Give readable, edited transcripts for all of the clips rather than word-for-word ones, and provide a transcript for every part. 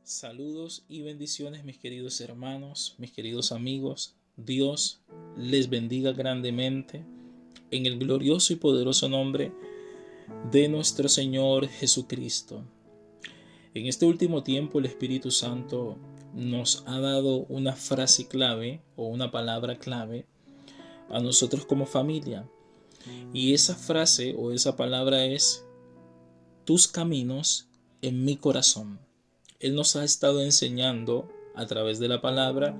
Saludos y bendiciones, mis queridos hermanos, mis queridos amigos. Dios les bendiga grandemente en el glorioso y poderoso nombre de nuestro Señor Jesucristo. En este último tiempo el Espíritu Santo nos ha dado una frase clave o una palabra clave a nosotros como familia. Y esa frase o esa palabra es: tus caminos en mi corazón. Él nos ha estado enseñando a través de la palabra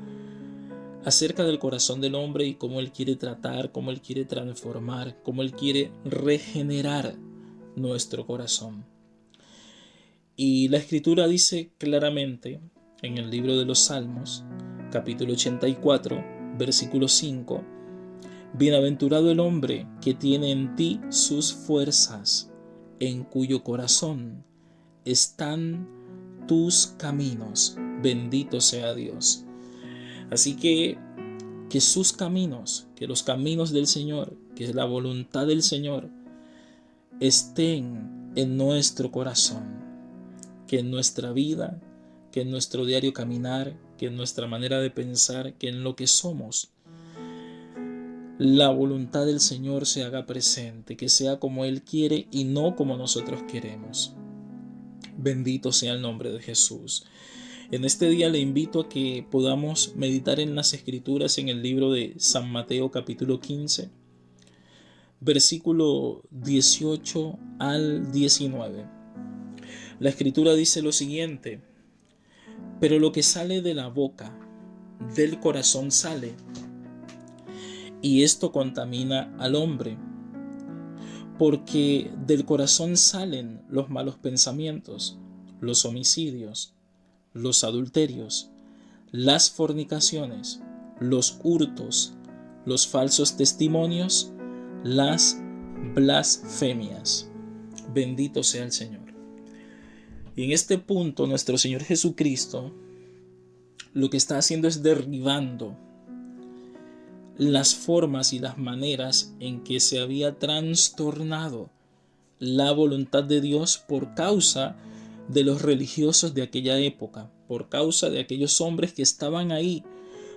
acerca del corazón del hombre y cómo Él quiere tratar, cómo Él quiere transformar, cómo Él quiere regenerar nuestro corazón. Y la Escritura dice claramente en el libro de los Salmos, capítulo 84, versículo 5: bienaventurado el hombre que tiene en ti sus fuerzas, en cuyo corazón están tus caminos. Bendito sea Dios. Así que sus caminos, que los caminos del Señor, que es la voluntad del Señor, estén en nuestro corazón, que en nuestra vida, que en nuestro diario caminar, que en nuestra manera de pensar, que en lo que somos, la voluntad del Señor se haga presente, que sea como Él quiere y no como nosotros queremos. Bendito sea el nombre de Jesús. En este día le invito a que podamos meditar en las Escrituras en el libro de San Mateo capítulo 15, versículo 18 al 19. La Escritura dice lo siguiente: pero lo que sale de la boca, del corazón sale, y esto contamina al hombre, porque del corazón salen los malos pensamientos, los homicidios, los adulterios, las fornicaciones, los hurtos, los falsos testimonios, las blasfemias. Bendito sea el Señor. Y en este punto nuestro Señor Jesucristo lo que está haciendo es derribando las formas y las maneras en que se había trastornado la voluntad de Dios por causa de los religiosos de aquella época, por causa de aquellos hombres que estaban ahí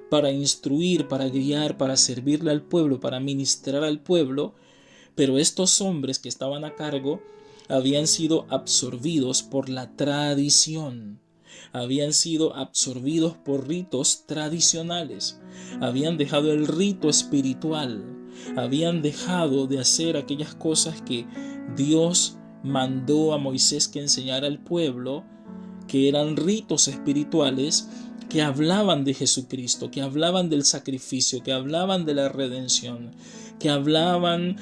para instruir, para guiar, para servirle al pueblo, para ministrar al pueblo. Pero estos hombres que estaban a cargo habían sido absorbidos por la tradición, habían sido absorbidos por ritos tradicionales, habían dejado el rito espiritual, habían dejado de hacer aquellas cosas que Dios mandó a Moisés que enseñara al pueblo, que eran ritos espirituales que hablaban de Jesucristo, que hablaban del sacrificio, que hablaban de la redención, que hablaban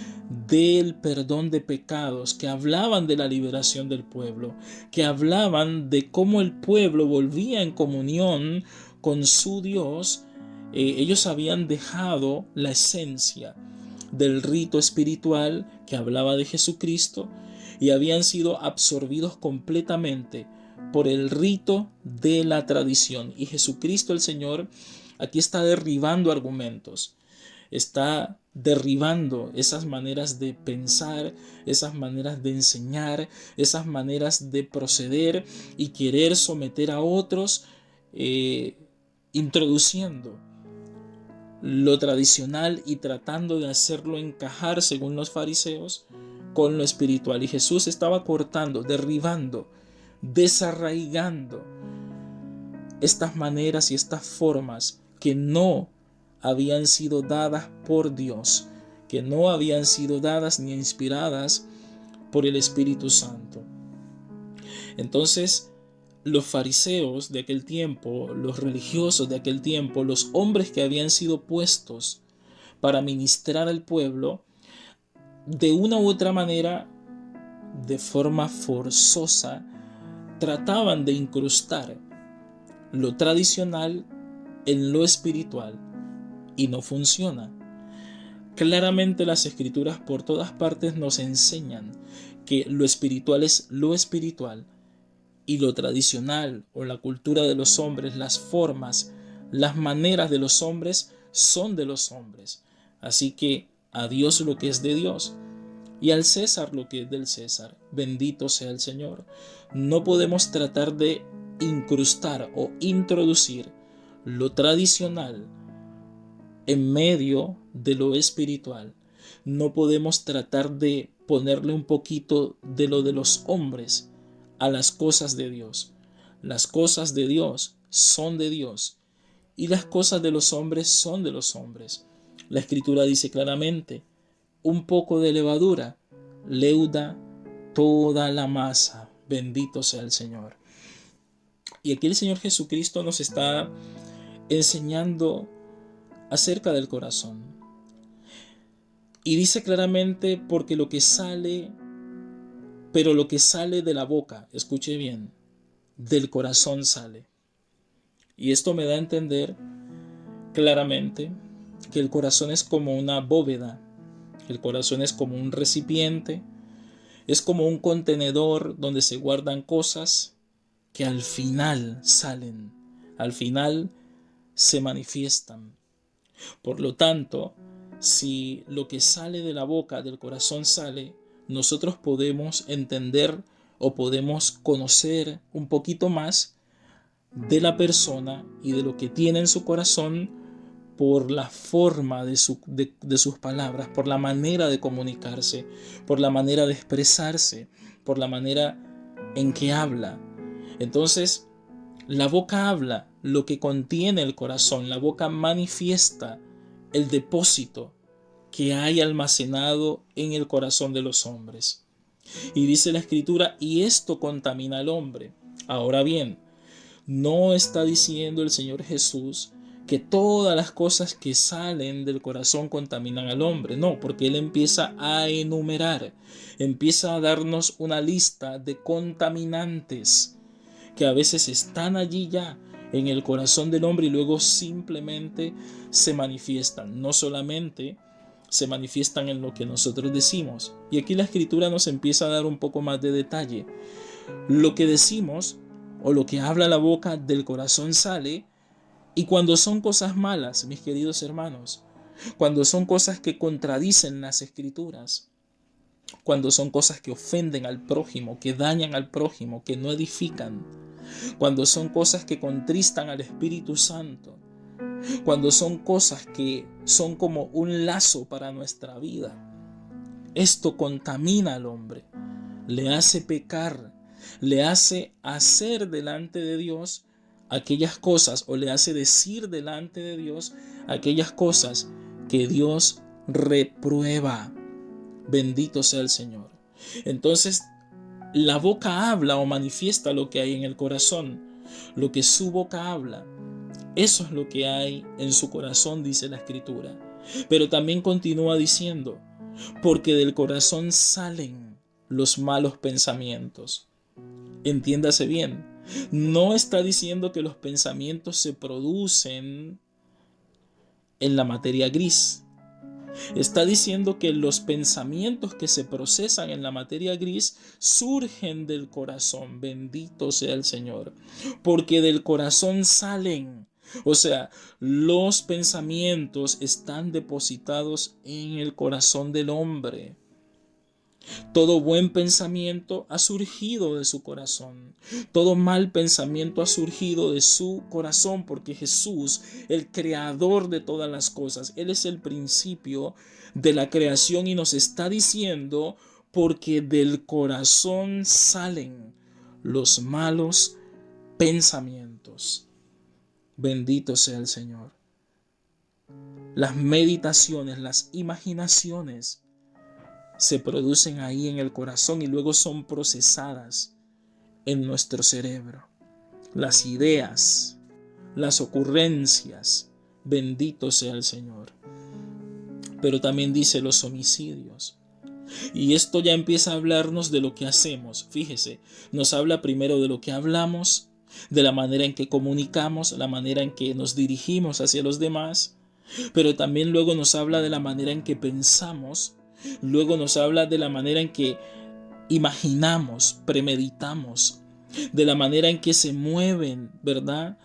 del perdón de pecados, que hablaban de la liberación del pueblo, que hablaban de cómo el pueblo volvía en comunión con su Dios. Ellos habían dejado la esencia del rito espiritual que hablaba de Jesucristo y habían sido absorbidos completamente por el rito de la tradición. Y Jesucristo el Señor aquí está derribando argumentos, está derribando esas maneras de pensar, esas maneras de enseñar, esas maneras de proceder y querer someter a otros, introduciendo lo tradicional y tratando de hacerlo encajar, según los fariseos, con lo espiritual. Y Jesús estaba cortando, derribando, desarraigando estas maneras y estas formas que no habían sido dadas por Dios, que no habían sido dadas ni inspiradas por el Espíritu Santo. Entonces, los fariseos de aquel tiempo, los religiosos de aquel tiempo, los hombres que habían sido puestos para ministrar al pueblo, de una u otra manera, de forma forzosa, trataban de incrustar lo tradicional en lo espiritual, y no funciona. Claramente las Escrituras por todas partes nos enseñan que lo espiritual es lo espiritual y lo tradicional o la cultura de los hombres, las formas, las maneras de los hombres son de los hombres. Así que a Dios lo que es de Dios y al César lo que es del César. Bendito sea el Señor. No podemos tratar de incrustar o introducir lo tradicional en medio de lo espiritual. No podemos tratar de ponerle un poquito de lo de los hombres a las cosas de Dios. Las cosas de Dios son de Dios y las cosas de los hombres son de los hombres. La Escritura dice claramente: un poco de levadura leuda toda la masa. Bendito sea el Señor. Y aquí el Señor Jesucristo nos está enseñando acerca del corazón. Y dice claramente: porque lo que sale de la boca, escuche bien, del corazón sale. Y esto me da a entender claramente que el corazón es como una bóveda, el corazón es como un recipiente, es como un contenedor donde se guardan cosas que al final salen, al final se manifiestan. Por lo tanto, si lo que sale de la boca, del corazón sale, nosotros podemos entender o podemos conocer un poquito más de la persona y de lo que tiene en su corazón por la forma de sus palabras, por la manera de comunicarse, por la manera de expresarse, por la manera en que habla. Entonces, la boca habla lo que contiene el corazón, la boca manifiesta el depósito que hay almacenado en el corazón de los hombres. Y dice la Escritura: y esto contamina al hombre. Ahora bien, no está diciendo el Señor Jesús que todas las cosas que salen del corazón contaminan al hombre. No, porque Él empieza a enumerar, empieza a darnos una lista de contaminantes que a veces están allí ya en el corazón del hombre y luego simplemente se manifiestan. No solamente se manifiestan en lo que nosotros decimos. Y aquí la Escritura nos empieza a dar un poco más de detalle. Lo que decimos o lo que habla la boca, del corazón sale. Y cuando son cosas malas, mis queridos hermanos, cuando son cosas que contradicen las Escrituras, cuando son cosas que ofenden al prójimo, que dañan al prójimo, que no edifican, cuando son cosas que contristan al Espíritu Santo, cuando son cosas que son como un lazo para nuestra vida, esto contamina al hombre, le hace pecar, le hace hacer delante de Dios aquellas cosas, o le hace decir delante de Dios aquellas cosas que Dios reprueba. Bendito sea el Señor. Entonces, la boca habla o manifiesta lo que hay en el corazón. Lo que su boca habla, eso es lo que hay en su corazón, dice la Escritura. Pero también continúa diciendo: porque del corazón salen los malos pensamientos. Entiéndase bien, no está diciendo que los pensamientos se producen en la materia gris. Está diciendo que los pensamientos que se procesan en la materia gris surgen del corazón. Bendito sea el Señor. Porque del corazón salen. O sea, los pensamientos están depositados en el corazón del hombre. Todo buen pensamiento ha surgido de su corazón. Todo mal pensamiento ha surgido de su corazón, porque Jesús, el creador de todas las cosas, Él es el principio de la creación y nos está diciendo: porque del corazón salen los malos pensamientos. Bendito sea el Señor. Las meditaciones, las imaginaciones se producen ahí en el corazón y luego son procesadas en nuestro cerebro. Las ideas, las ocurrencias, bendito sea el Señor. Pero también dice los homicidios. Y esto ya empieza a hablarnos de lo que hacemos. Fíjese, nos habla primero de lo que hablamos, de la manera en que comunicamos, la manera en que nos dirigimos hacia los demás, pero también luego nos habla de la manera en que pensamos. Luego nos habla de la manera en que imaginamos, premeditamos, de la manera en que se mueven, ¿verdad?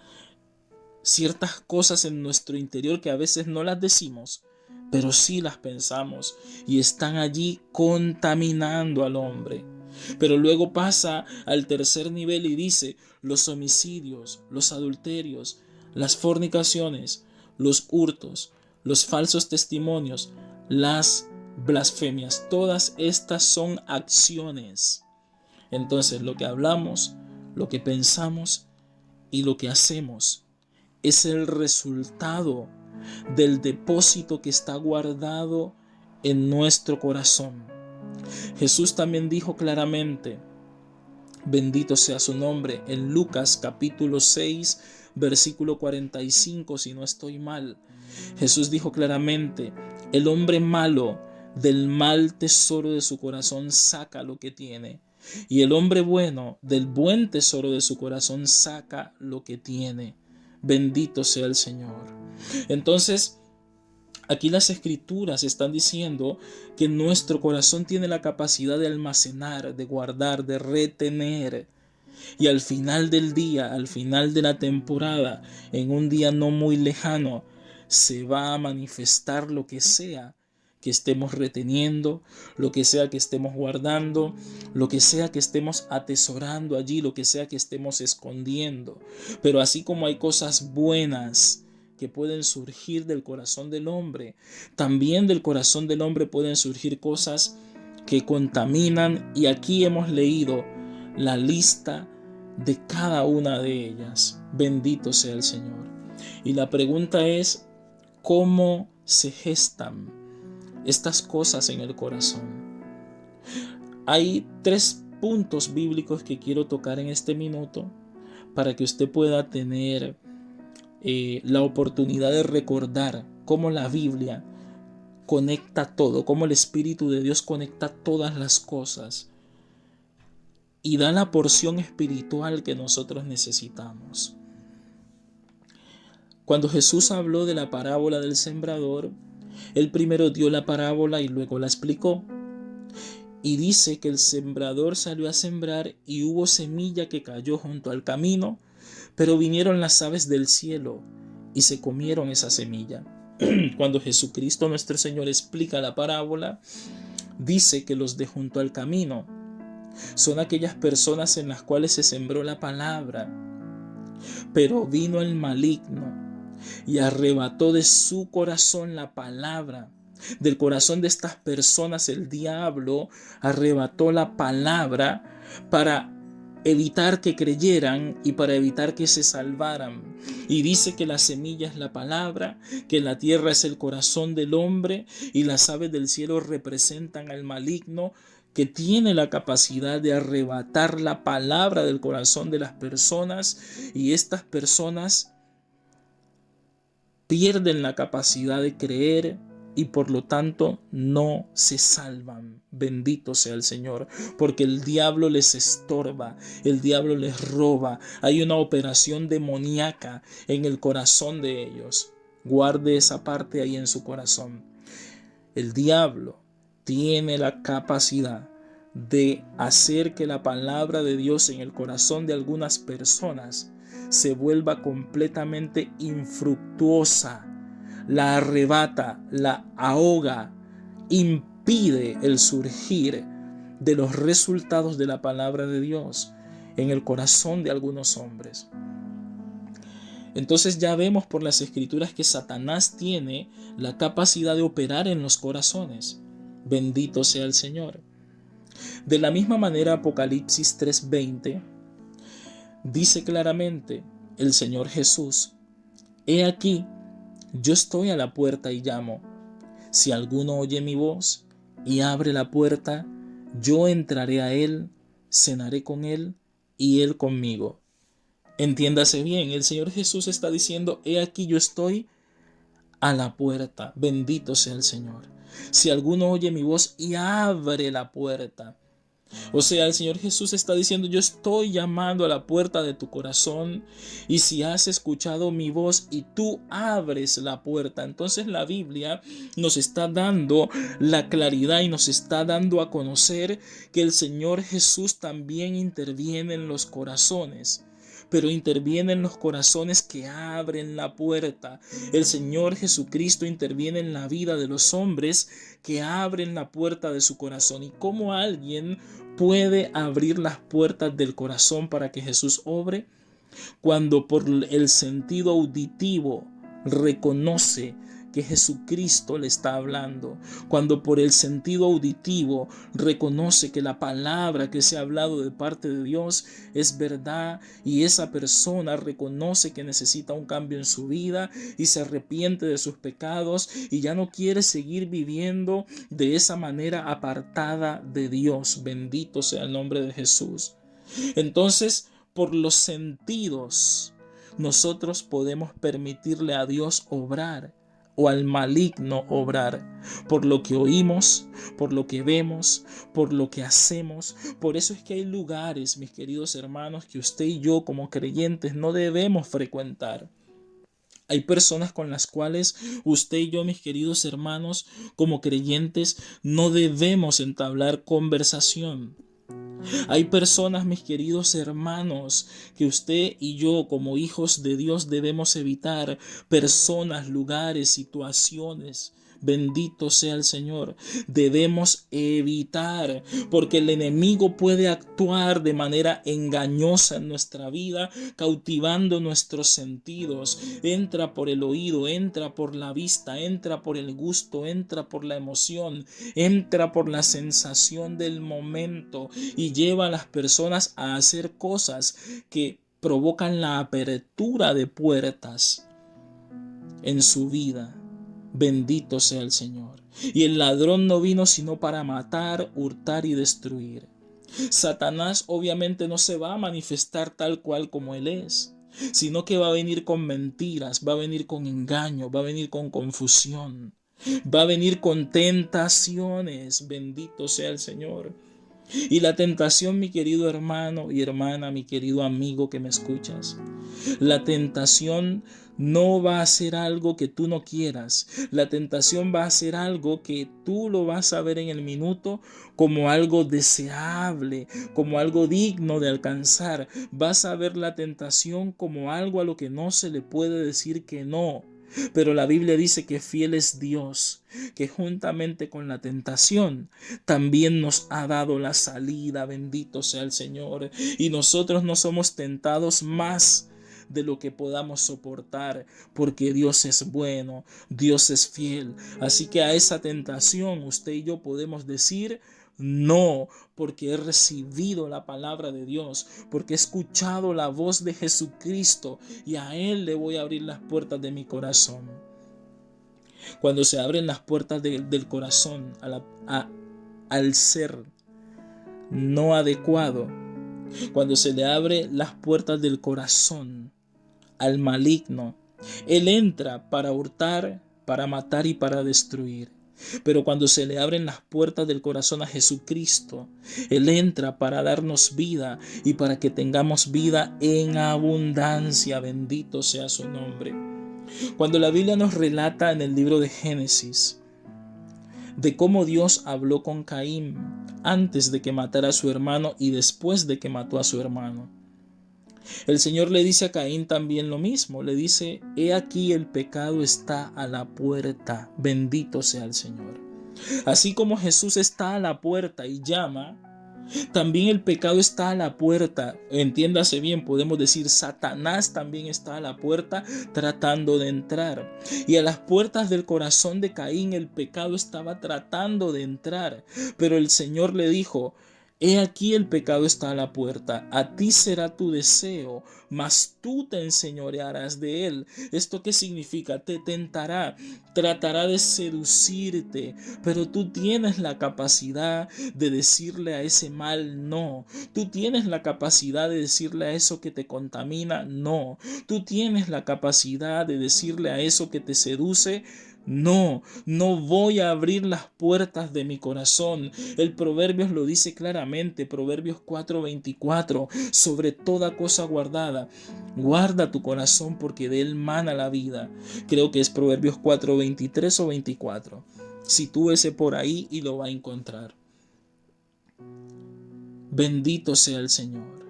Ciertas cosas en nuestro interior que a veces no las decimos, pero sí las pensamos y están allí contaminando al hombre. Pero luego pasa al tercer nivel y dice: los homicidios, los adulterios, las fornicaciones, los hurtos, los falsos testimonios, las blasfemias. Todas estas son acciones. Entonces, lo que hablamos, lo que pensamos y lo que hacemos es el resultado del depósito que está guardado en nuestro corazón. Jesús también dijo claramente, bendito sea su nombre, en Lucas capítulo 6, versículo 45, si no estoy mal. Jesús dijo claramente: el hombre malo del mal tesoro de su corazón saca lo que tiene, y el hombre bueno del buen tesoro de su corazón saca lo que tiene. Bendito sea el Señor. Entonces, aquí las escrituras están diciendo que nuestro corazón tiene la capacidad de almacenar, de guardar, de retener. Y al final del día, al final de la temporada, en un día no muy lejano, se va a manifestar lo que sea que estemos reteniendo, lo que sea que estemos guardando, lo que sea que estemos atesorando allí, lo que sea que estemos escondiendo. Pero así como hay cosas buenas que pueden surgir del corazón del hombre, también del corazón del hombre pueden surgir cosas que contaminan, y aquí hemos leído la lista de cada una de ellas. Bendito sea el Señor. Y la pregunta es: ¿cómo se gestan estas cosas en el corazón? Hay 3 puntos bíblicos que quiero tocar en este minuto para que usted pueda tener la oportunidad de recordar cómo la Biblia conecta todo, cómo el Espíritu de Dios conecta todas las cosas y da la porción espiritual que nosotros necesitamos. Cuando Jesús habló de la parábola del sembrador, Él primero dio la parábola y luego la explicó. Y dice que el sembrador salió a sembrar y hubo semilla que cayó junto al camino, pero vinieron las aves del cielo y se comieron esa semilla. Cuando Jesucristo nuestro Señor explica la parábola, dice que los de junto al camino son aquellas personas en las cuales se sembró la palabra, pero vino el maligno y arrebató de su corazón la palabra. Del corazón de estas personas el diablo arrebató la palabra para evitar que creyeran y para evitar que se salvaran. Y dice que la semilla es la palabra, que la tierra es el corazón del hombre y las aves del cielo representan al maligno, que tiene la capacidad de arrebatar la palabra del corazón de las personas, y estas personas pierden la capacidad de creer y por lo tanto no se salvan. Bendito sea el Señor, porque el diablo les estorba, el diablo les roba. Hay una operación demoníaca en el corazón de ellos. Guarde esa parte ahí en su corazón. El diablo tiene la capacidad de hacer que la palabra de Dios en el corazón de algunas personas se vuelva completamente infructuosa, la arrebata, la ahoga, impide el surgir de los resultados de la palabra de Dios en el corazón de algunos hombres. Entonces ya vemos por las escrituras que Satanás tiene la capacidad de operar en los corazones. Bendito sea el Señor. De la misma manera, Apocalipsis 3:20 dice claramente el Señor Jesús: he aquí, yo estoy a la puerta y llamo. Si alguno oye mi voz y abre la puerta, yo entraré a él, cenaré con él y él conmigo. Entiéndase bien, el Señor Jesús está diciendo: he aquí, yo estoy a la puerta. Bendito sea el Señor. Si alguno oye mi voz y abre la puerta. O sea, el Señor Jesús está diciendo: yo estoy llamando a la puerta de tu corazón, y si has escuchado mi voz y tú abres la puerta, entonces la Biblia nos está dando la claridad y nos está dando a conocer que el Señor Jesús también interviene en los corazones. pero interviene en los corazones que abren la puerta. El Señor Jesucristo interviene en la vida de los hombres que abren la puerta de su corazón. ¿Y cómo alguien puede abrir las puertas del corazón para que Jesús obre? Cuando por el sentido auditivo reconoce que Jesucristo le está hablando, cuando por el sentido auditivo reconoce que la palabra que se ha hablado de parte de Dios es verdad, y esa persona reconoce que necesita un cambio en su vida y se arrepiente de sus pecados y ya no quiere seguir viviendo de esa manera apartada de Dios. Bendito sea el nombre de Jesús. Entonces, por los sentidos, nosotros podemos permitirle a Dios obrar o al maligno obrar, por lo que oímos, por lo que vemos, por lo que hacemos. Por eso es que hay lugares, mis queridos hermanos, que usted y yo como creyentes no debemos frecuentar. Hay personas con las cuales usted y yo, mis queridos hermanos, como creyentes, no debemos entablar conversación. Hay personas, mis queridos hermanos, que usted y yo como hijos de Dios debemos evitar. Personas, lugares, situaciones. Bendito sea el Señor. Debemos evitar, porque el enemigo puede actuar de manera engañosa en nuestra vida, cautivando nuestros sentidos. Entra por el oído, entra por la vista, entra por el gusto, entra por la emoción, entra por la sensación del momento y lleva a las personas a hacer cosas que provocan la apertura de puertas en su vida. Bendito sea el Señor. Y el ladrón no vino sino para matar, hurtar y destruir. Satanás obviamente no se va a manifestar tal cual como él es, sino que va a venir con mentiras, va a venir con engaño, va a venir con confusión, va a venir con tentaciones. Bendito sea el Señor. Y la tentación, mi querido hermano y hermana, mi querido amigo que me escuchas, la tentación no va a ser algo que tú no quieras. La tentación va a ser algo que tú lo vas a ver en el minuto como algo deseable, como algo digno de alcanzar. Vas a ver la tentación como algo a lo que no se le puede decir que no. Pero la Biblia dice que fiel es Dios, que juntamente con la tentación también nos ha dado la salida. Bendito sea el Señor. Y nosotros no somos tentados más de lo que podamos soportar, porque Dios es bueno, Dios es fiel. Así que a esa tentación usted y yo podemos decir no, porque he recibido la palabra de Dios, porque he escuchado la voz de Jesucristo y a Él le voy a abrir las puertas de mi corazón. Cuando se abren las puertas del corazón al ser no adecuado, cuando se le abre las puertas del corazón al maligno, él entra para hurtar, para matar y para destruir. Pero cuando se le abren las puertas del corazón a Jesucristo, Él entra para darnos vida y para que tengamos vida en abundancia. Bendito sea su nombre. Cuando la Biblia nos relata en el libro de Génesis de cómo Dios habló con Caín antes de que matara a su hermano y después de que mató a su hermano, el Señor le dice a Caín también lo mismo. Le dice: he aquí el pecado está a la puerta. Bendito sea el Señor. Así como Jesús está a la puerta y llama, también el pecado está a la puerta. Entiéndase bien, podemos decir Satanás también está a la puerta tratando de entrar. Y a las puertas del corazón de Caín el pecado estaba tratando de entrar. Pero el Señor le dijo: he aquí el pecado está a la puerta, a ti será tu deseo, mas tú te enseñorearás de él. ¿Esto qué significa? Te tentará, tratará de seducirte, pero tú tienes la capacidad de decirle a ese mal no. Tú tienes la capacidad de decirle a eso que te contamina no. Tú tienes la capacidad de decirle a eso que te seduce no, no voy a abrir las puertas de mi corazón. El Proverbios lo dice claramente, Proverbios 4:24, sobre toda cosa guardada, guarda tu corazón porque de él mana la vida. Creo que es Proverbios 4:23 o 24. Sitúese por ahí y lo va a encontrar. Bendito sea el Señor,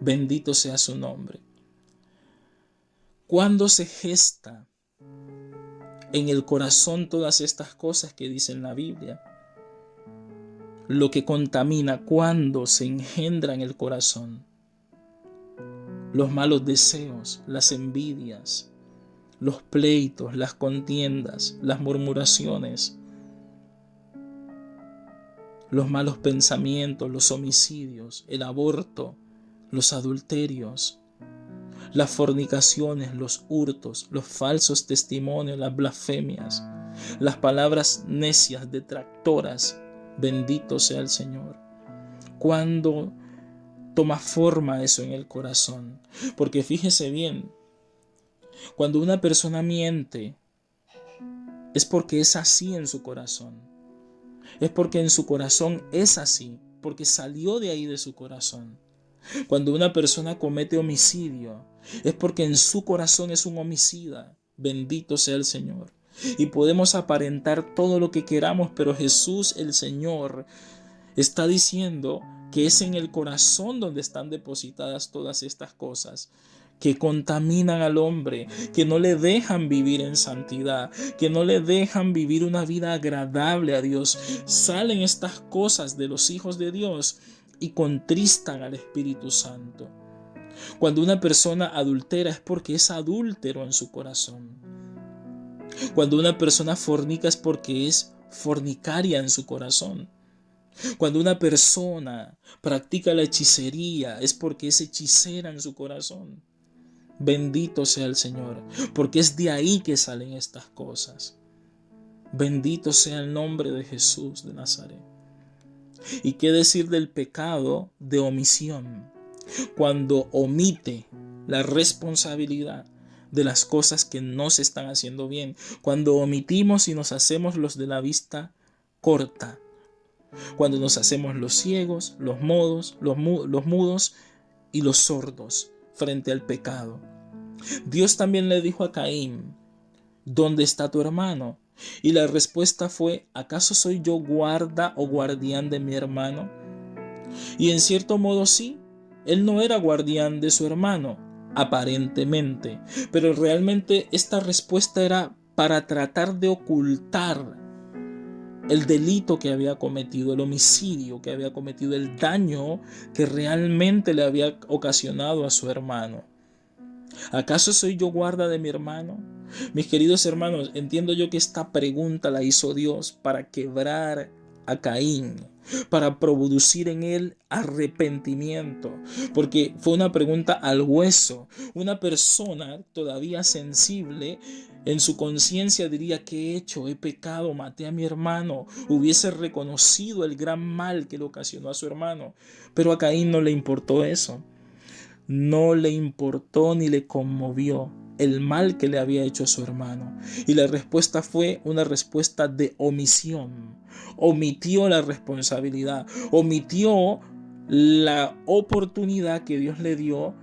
bendito sea su nombre. ¿Cuándo se gesta en el corazón todas estas cosas que dice en la Biblia? Lo que contamina, cuando se engendra en el corazón. Los malos deseos, las envidias, los pleitos, las contiendas, las murmuraciones, los malos pensamientos, los homicidios, el aborto, los adulterios, las fornicaciones, los hurtos, los falsos testimonios, las blasfemias, las palabras necias, detractoras. Bendito sea el Señor. Cuando toma forma eso en el corazón. Porque fíjese bien, cuando una persona miente, es porque es así en su corazón. Es porque en su corazón es así, porque salió de ahí de su corazón. Cuando una persona comete homicidio, es porque en su corazón es un homicida. Bendito sea el Señor. Y podemos aparentar todo lo que queramos, pero Jesús, el Señor, está diciendo que es en el corazón donde están depositadas todas estas cosas que contaminan al hombre, que no le dejan vivir en santidad, que no le dejan vivir una vida agradable a Dios. Salen estas cosas de los hijos de Dios y contristan al Espíritu Santo. Cuando una persona adultera es porque es adúltero en su corazón. Cuando una persona fornica es porque es fornicaria en su corazón. Cuando una persona practica la hechicería es porque es hechicera en su corazón. Bendito sea el Señor, porque es de ahí que salen estas cosas. Bendito sea el nombre de Jesús de Nazaret. ¿Y qué decir del pecado de omisión? Cuando omite la responsabilidad de las cosas que no se están haciendo bien. Cuando omitimos y nos hacemos los de la vista corta. Cuando nos hacemos los ciegos, los mudos y los sordos frente al pecado. Dios también le dijo a Caín: ¿dónde está tu hermano? Y la respuesta fue: ¿acaso soy yo guarda o guardián de mi hermano? Y en cierto modo sí, él no era guardián de su hermano, aparentemente, pero realmente esta respuesta era para tratar de ocultar el delito que había cometido, el homicidio que había cometido, el daño que realmente le había ocasionado a su hermano. ¿Acaso soy yo guarda de mi hermano? Mis queridos hermanos, entiendo yo que esta pregunta la hizo Dios para quebrar a Caín, para producir en él arrepentimiento, porque fue una pregunta al hueso. Una persona todavía sensible en su conciencia diría: ¿qué he hecho? He pecado, maté a mi hermano. Hubiese reconocido el gran mal que le ocasionó a su hermano, pero a Caín no le importó eso. No le importó ni le conmovió el mal que le había hecho a su hermano. Y la respuesta fue una respuesta de omisión. Omitió la responsabilidad, omitió la oportunidad que Dios le dio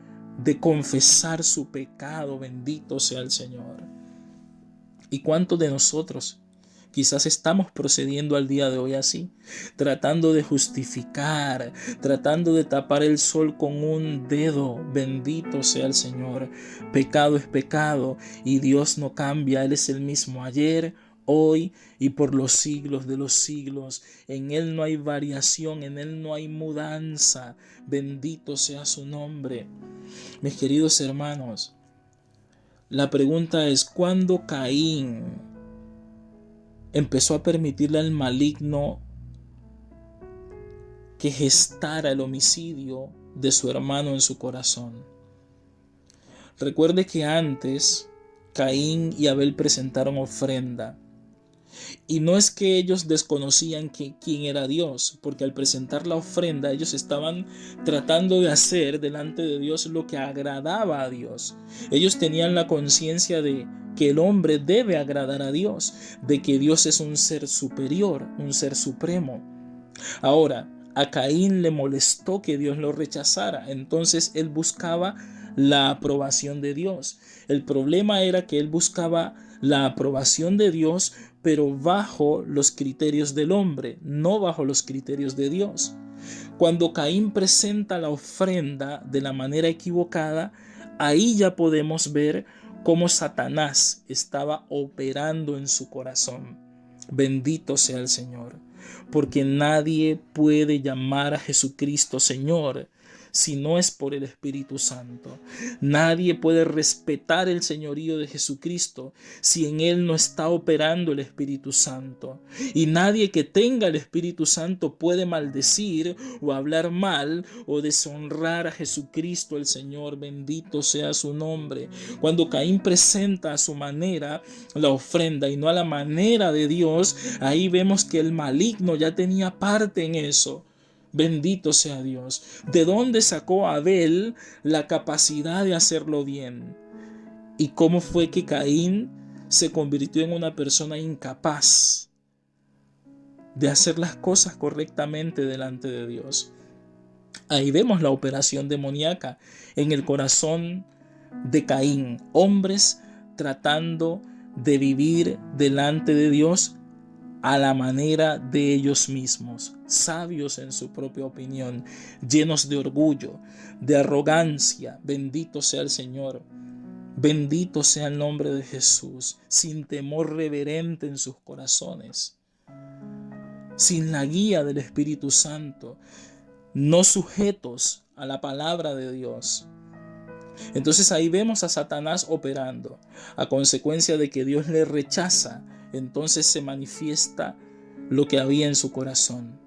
de confesar su pecado. Bendito sea el Señor. ¿Y cuántos de nosotros quizás estamos procediendo al día de hoy así, tratando de justificar, tratando de tapar el sol con un dedo? Bendito sea el Señor. Pecado es pecado y Dios no cambia. Él es el mismo ayer, hoy y por los siglos de los siglos. En Él no hay variación, en Él no hay mudanza. Bendito sea su nombre. Mis queridos hermanos, la pregunta es: ¿cuándo Caín empezó a permitirle al maligno que gestara el homicidio de su hermano en su corazón? Recuerde que antes Caín y Abel presentaron ofrenda. Y no es que ellos desconocían quién era Dios, porque al presentar la ofrenda ellos estaban tratando de hacer delante de Dios lo que agradaba a Dios. Ellos tenían la conciencia de que el hombre debe agradar a Dios, de que Dios es un ser superior, un ser supremo. Ahora, a Caín le molestó que Dios lo rechazara, entonces él buscaba la aprobación de Dios. El problema era que él buscaba la aprobación de Dios, pero bajo los criterios del hombre, no bajo los criterios de Dios. Cuando Caín presenta la ofrenda de la manera equivocada, ahí ya podemos ver cómo Satanás estaba operando en su corazón. Bendito sea el Señor, porque nadie puede llamar a Jesucristo Señor si no es por el Espíritu Santo. Nadie puede respetar el señorío de Jesucristo si en él no está operando el Espíritu Santo. Y nadie que tenga el Espíritu Santo puede maldecir o hablar mal o deshonrar a Jesucristo el Señor. Bendito sea su nombre. Cuando Caín presenta a su manera la ofrenda y no a la manera de Dios, ahí vemos que el maligno ya tenía parte en eso. Bendito sea Dios. ¿De dónde sacó Abel la capacidad de hacerlo bien? ¿Y cómo fue que Caín se convirtió en una persona incapaz de hacer las cosas correctamente delante de Dios? Ahí vemos la operación demoníaca en el corazón de Caín. Hombres tratando de vivir delante de Dios a la manera de ellos mismos, sabios en su propia opinión, llenos de orgullo, de arrogancia. Bendito sea el Señor, bendito sea el nombre de Jesús, sin temor reverente en sus corazones, sin la guía del Espíritu Santo, no sujetos a la palabra de Dios. Entonces ahí vemos a Satanás operando. A consecuencia de que Dios le rechaza, entonces se manifiesta lo que había en su corazón.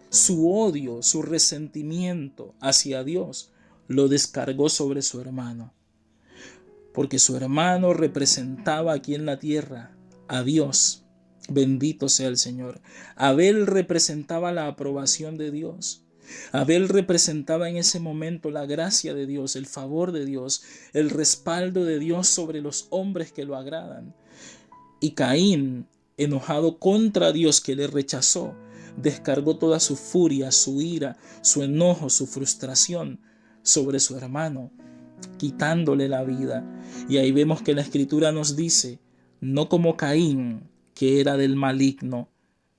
Su odio, su resentimiento hacia Dios lo descargó sobre su hermano. Porque su hermano representaba aquí en la tierra a Dios. Bendito sea el Señor. Abel representaba la aprobación de Dios. Abel representaba en ese momento la gracia de Dios, el favor de Dios, el respaldo de Dios sobre los hombres que lo agradan. Y Caín, enojado contra Dios que le rechazó, descargó toda su furia, su ira, su enojo, su frustración sobre su hermano, quitándole la vida. Y ahí vemos que la Escritura nos dice, no como Caín, que era del maligno.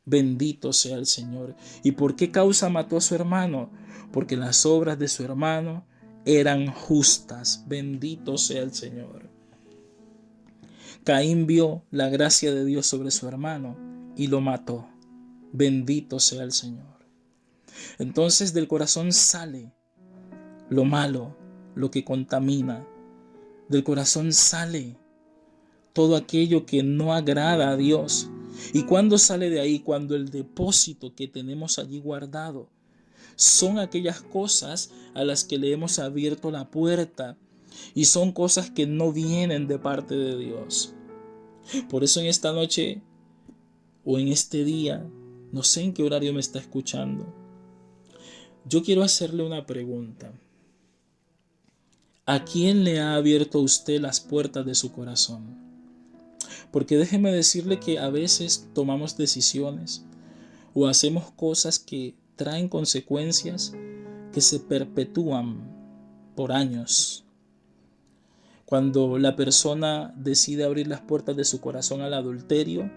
Bendito sea el Señor. ¿Y por qué causa mató a su hermano? Porque las obras de su hermano eran justas. Bendito sea el Señor. Caín vio la gracia de Dios sobre su hermano y lo mató. Bendito sea el Señor. Entonces del corazón sale lo malo, lo que contamina. Del corazón sale todo aquello que no agrada a Dios. ¿Y cuándo sale de ahí? Cuando el depósito que tenemos allí guardado son aquellas cosas a las que le hemos abierto la puerta y son cosas que no vienen de parte de Dios. Por eso en esta noche o en este día, no sé en qué horario me está escuchando, yo quiero hacerle una pregunta. ¿A quién le ha abierto usted las puertas de su corazón? Porque déjeme decirle que a veces tomamos decisiones o hacemos cosas que traen consecuencias que se perpetúan por años. Cuando la persona decide abrir las puertas de su corazón al adulterio,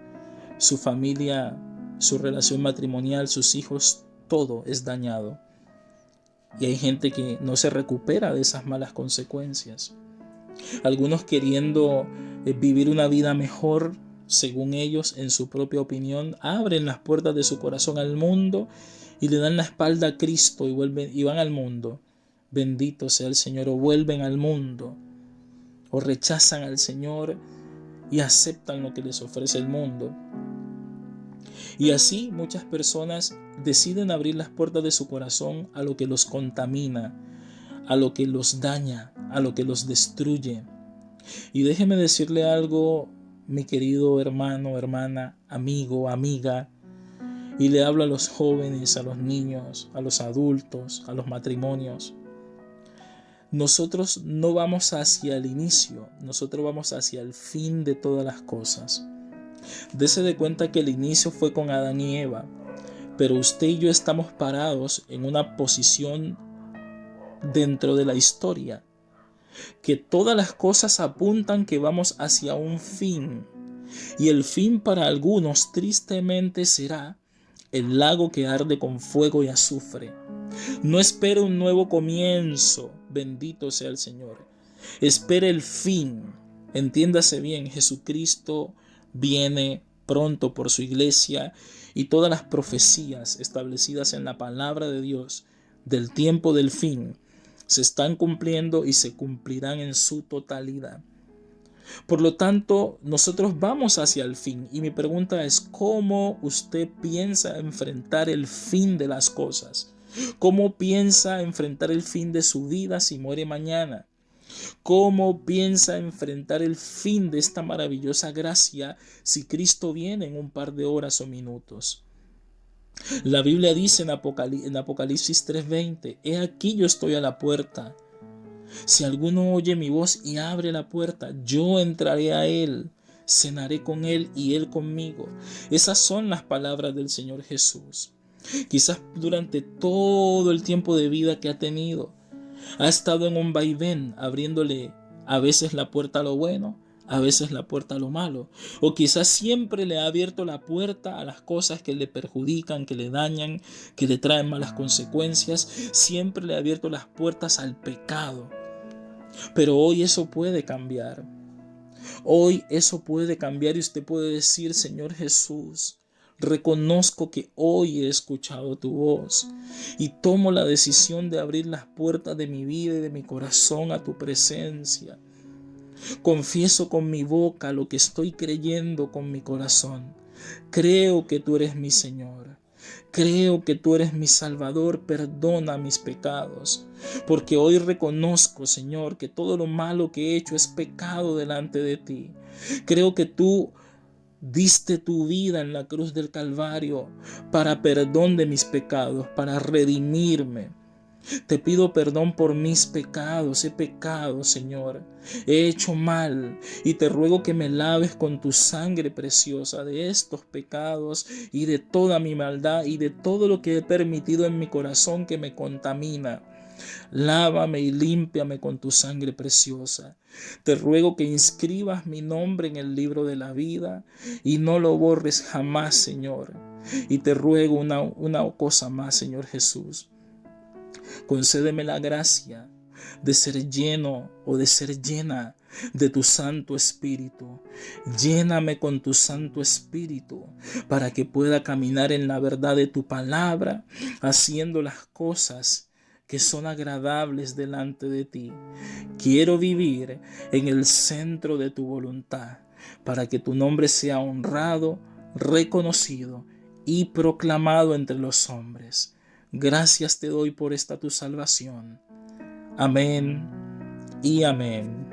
su familia, su relación matrimonial, sus hijos, todo es dañado. Y hay gente que no se recupera de esas malas consecuencias. Algunos queriendo vivir una vida mejor, según ellos, en su propia opinión, abren las puertas de su corazón al mundo y le dan la espalda a Cristo y van al mundo. Bendito sea el Señor. O vuelven al mundo, o rechazan al Señor y aceptan lo que les ofrece el mundo. Y así muchas personas deciden abrir las puertas de su corazón a lo que los contamina, a lo que los daña, a lo que los destruye. Y déjeme decirle algo, mi querido hermano, hermana, amigo, amiga, y le hablo a los jóvenes, a los niños, a los adultos, a los matrimonios. Nosotros no vamos hacia el inicio, nosotros vamos hacia el fin de todas las cosas. Dese de cuenta que el inicio fue con Adán y Eva, pero usted y yo estamos parados en una posición dentro de la historia, que todas las cosas apuntan que vamos hacia un fin, y el fin para algunos tristemente será el lago que arde con fuego y azufre. No espere un nuevo comienzo, bendito sea el Señor. Espere el fin, Entiéndase bien, Jesucristo viene pronto por su iglesia y todas las profecías establecidas en la palabra de Dios del tiempo del fin se están cumpliendo y se cumplirán en su totalidad. Por lo tanto, nosotros vamos hacia el fin y mi pregunta es, ¿cómo usted piensa enfrentar el fin de las cosas? ¿Cómo piensa enfrentar el fin de su vida si muere mañana? ¿Cómo piensa enfrentar el fin de esta maravillosa gracia si Cristo viene en un par de horas o minutos? La Biblia dice en Apocalipsis 3:20, he aquí yo estoy a la puerta. Si alguno oye mi voz y abre la puerta, yo entraré a él, cenaré con él y él conmigo. Esas son las palabras del Señor Jesús. Quizás durante todo el tiempo de vida que ha tenido, ha estado en un vaivén, abriéndole a veces la puerta a lo bueno, a veces la puerta a lo malo. O quizás siempre le ha abierto la puerta a las cosas que le perjudican, que le dañan, que le traen malas consecuencias. Siempre le ha abierto las puertas al pecado. Pero hoy eso puede cambiar. Hoy eso puede cambiar y usted puede decir, Señor Jesús, reconozco que hoy he escuchado tu voz y tomo la decisión de abrir las puertas de mi vida y de mi corazón a tu presencia. Confieso con mi boca lo que estoy creyendo con mi corazón. Creo que tú eres mi Señor. Creo que tú eres mi Salvador. Perdona mis pecados. Porque hoy reconozco, Señor, que todo lo malo que he hecho es pecado delante de ti. Creo que tú diste tu vida en la cruz del Calvario para perdón de mis pecados, para redimirme. Te pido perdón por mis pecados. He pecado, Señor. He hecho mal y te ruego que me laves con tu sangre preciosa de estos pecados y de toda mi maldad y de todo lo que he permitido en mi corazón que me contamina. Lávame y límpiame con tu sangre preciosa. Te ruego que inscribas mi nombre en el libro de la vida y no lo borres jamás, Señor. Y te ruego una cosa más, Señor Jesús. Concédeme la gracia de ser lleno o de ser llena de tu Santo Espíritu. Lléname con tu Santo Espíritu para que pueda caminar en la verdad de tu palabra, haciendo las cosas que son agradables delante de ti. Quiero vivir en el centro de tu voluntad para que tu nombre sea honrado, reconocido y proclamado entre los hombres. Gracias te doy por esta tu salvación. Amén y amén.